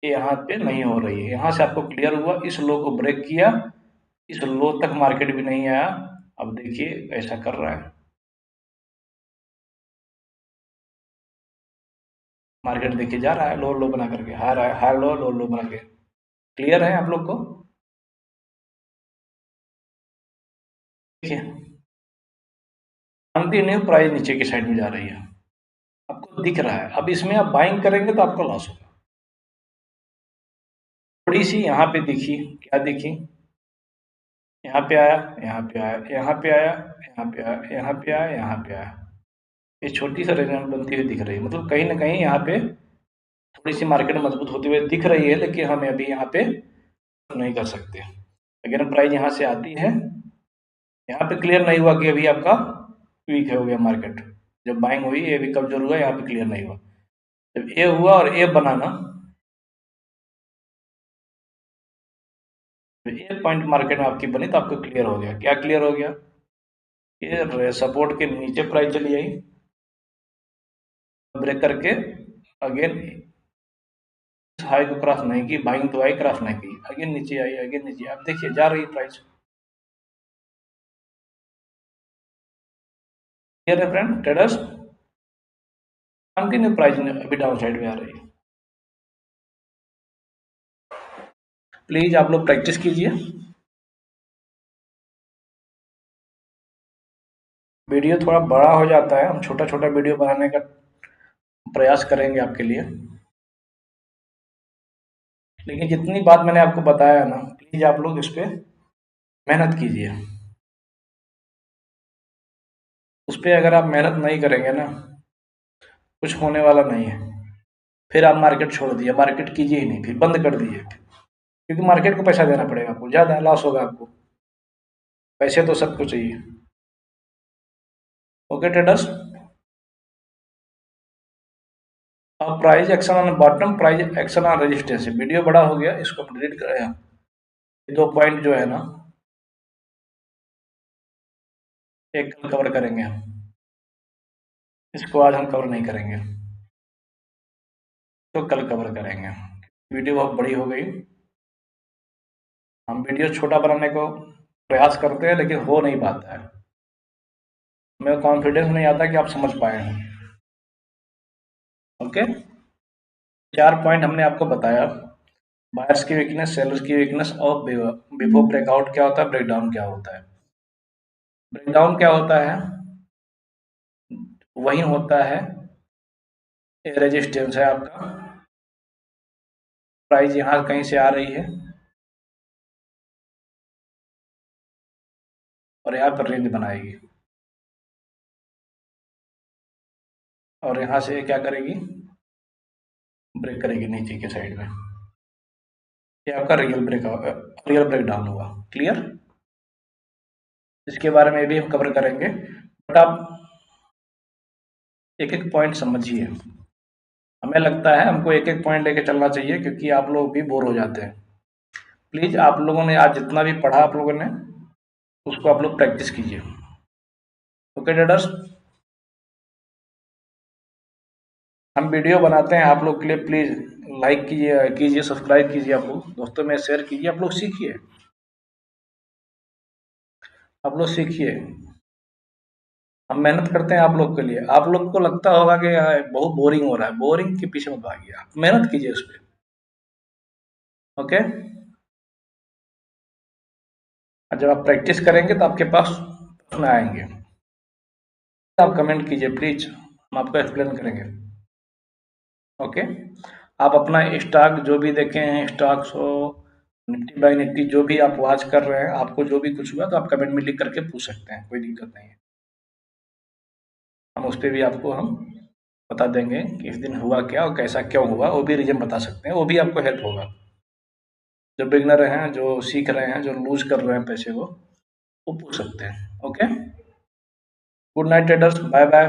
ये यहाँ पे नहीं हो रही है, यहाँ से आपको क्लियर हुआ, इस लो को ब्रेक किया, इस लो तक मार्केट भी नहीं आया, अब देखिए ऐसा कर रहा है, मार्केट देखिए जा रहा है लोअर लो बना करके, हायर लो लोअर लो बना के, क्लियर है आप लोग को। देखिए कंटिन्यू प्राइस नीचे की साइड में जा रही है, आपको दिख रहा है, अब इसमें आप बाइंग करेंगे तो आपको लॉस होगा। थोड़ी सी यहाँ पे दिखी, क्या दिखी, यहाँ पे आया, यहाँ पे आया, यहाँ पे आया, यहाँ पे आया, यहाँ पे आया, यहाँ पे आया, ये छोटी सी रेंज बनती हुई दिख रही है, मतलब कहीं ना कहीं यहाँ पे थोड़ी सी मार्केट मजबूत होती हुई दिख रही है, लेकिन हम अभी यहाँ पे नहीं कर सकते। अगर प्राइस यहाँ से आती है, यहाँ पे क्लियर नहीं हुआ कि अभी आपका वीक हो गया मार्केट, जब बाइंग हुई ये भी कमजोर हुआ, यहाँ पे क्लियर नहीं हुआ, जब ए हुआ और ए बनाना, ए पॉइंट मार्केट में आपकी बनी तो आपको क्लियर हो गया, क्या क्लियर हो गया, ये सपोर्ट के नीचे प्राइस चली आई, ब्रेक करके अगेन हाई को क्रॉस नहीं की, बाइंग तो आई क्रॉस नहीं की, अगेन नीचे आई, अगेन नीचे, आप देखिए जा रही है प्राइस, क्लियर है फ्रेंड ट्रेडर्स, कंटिन्यू प्राइस अभी डाउन साइड में आ रही है। प्लीज आप लोग प्रैक्टिस कीजिए, वीडियो थोड़ा बड़ा हो जाता है, हम छोटा छोटा वीडियो बनाने का प्रयास करेंगे आपके लिए, लेकिन जितनी बात मैंने आपको बताया ना, प्लीज आप लोग इस पर मेहनत कीजिए, उस पर अगर आप मेहनत नहीं करेंगे ना, कुछ होने वाला नहीं है, फिर आप मार्केट छोड़ दिए, मार्केट कीजिए ही नहीं, फिर बंद कर दीजिए, क्योंकि मार्केट को पैसा देना पड़ेगा आपको, ज़्यादा लॉस होगा आपको, पैसे तो सबको चाहिए। ओके ट्रेडर्स, अब price action on bottom, price action on resistance. Video बड़ा हो गया, इसको हम डिलीट करें। ये 2 पॉइंट जो है ना, एक कवर करेंगे हम, इसको आज हम कवर नहीं करेंगे, तो कल कवर करेंगे। वीडियो बहुत बड़ी हो गई, हम वीडियो छोटा बनाने को प्रयास करते हैं लेकिन हो नहीं पाता है। हमें कॉन्फिडेंस नहीं आता कि आप समझ पाए हैं। ओके, 4 पॉइंट हमने आपको बताया। बायर्स की वीकनेस, सेलर्स की वीकनेस और बिफोर ब्रेकआउट क्या होता है, ब्रेकडाउन क्या होता है। ब्रेकडाउन क्या होता है, वही होता है, रेजिस्टेंस है आपका, प्राइस यहाँ कहीं से आ रही है और यहाँ पर रेंज बनाएगी और यहाँ से क्या करेगी, ब्रेक करेगी नीचे के साइड में। ये आपका रियल ब्रेकडाउन हुआ। क्लियर, इसके बारे में भी हम कवर करेंगे, बट आप एक एक पॉइंट समझिए। हमें लगता है हमको एक एक पॉइंट लेके चलना चाहिए क्योंकि आप लोग भी बोर हो जाते हैं। प्लीज आप लोगों ने आज जितना भी पढ़ा आप लोगों ने, उसको आप लोग प्रैक्टिस कीजिए। ओके ट्रेडर्स, हम वीडियो बनाते हैं आप लोग के लिए, प्लीज लाइक कीजिए, सब्सक्राइब कीजिए, आप लोग दोस्तों में शेयर कीजिए, आप लोग सीखिए, आप लोग सीखिए। हम मेहनत करते हैं आप लोग के लिए। आप लोग को लगता होगा कि बहुत बोरिंग हो रहा है, बोरिंग के पीछे मत भागिए, आप मेहनत कीजिए उस पर। ओके, और जब आप प्रैक्टिस करेंगे तो आपके पास प्रश्न आएंगे, आप कमेंट कीजिए प्लीज, हम आपको एक्सप्लेन करेंगे। ओके, आप अपना स्टॉक जो भी देखे हैं, स्टॉक्स हो, निफ्टी बाई निफ्टी, जो भी आप वॉच कर रहे हैं, आपको जो भी कुछ हुआ तो आप कमेंट में लिख करके पूछ सकते हैं, कोई दिक्कत नहीं है। हम उस पर भी आपको हम बता देंगे कि इस दिन हुआ क्या और कैसा क्यों हुआ, वो भी रीजन बता सकते हैं, वो भी आपको हेल्प होगा। जो बिगनर हैं, जो सीख रहे हैं, जो लूज कर रहे हैं पैसे को, वो पूछ सकते हैं। Okay, good night traders, bye bye.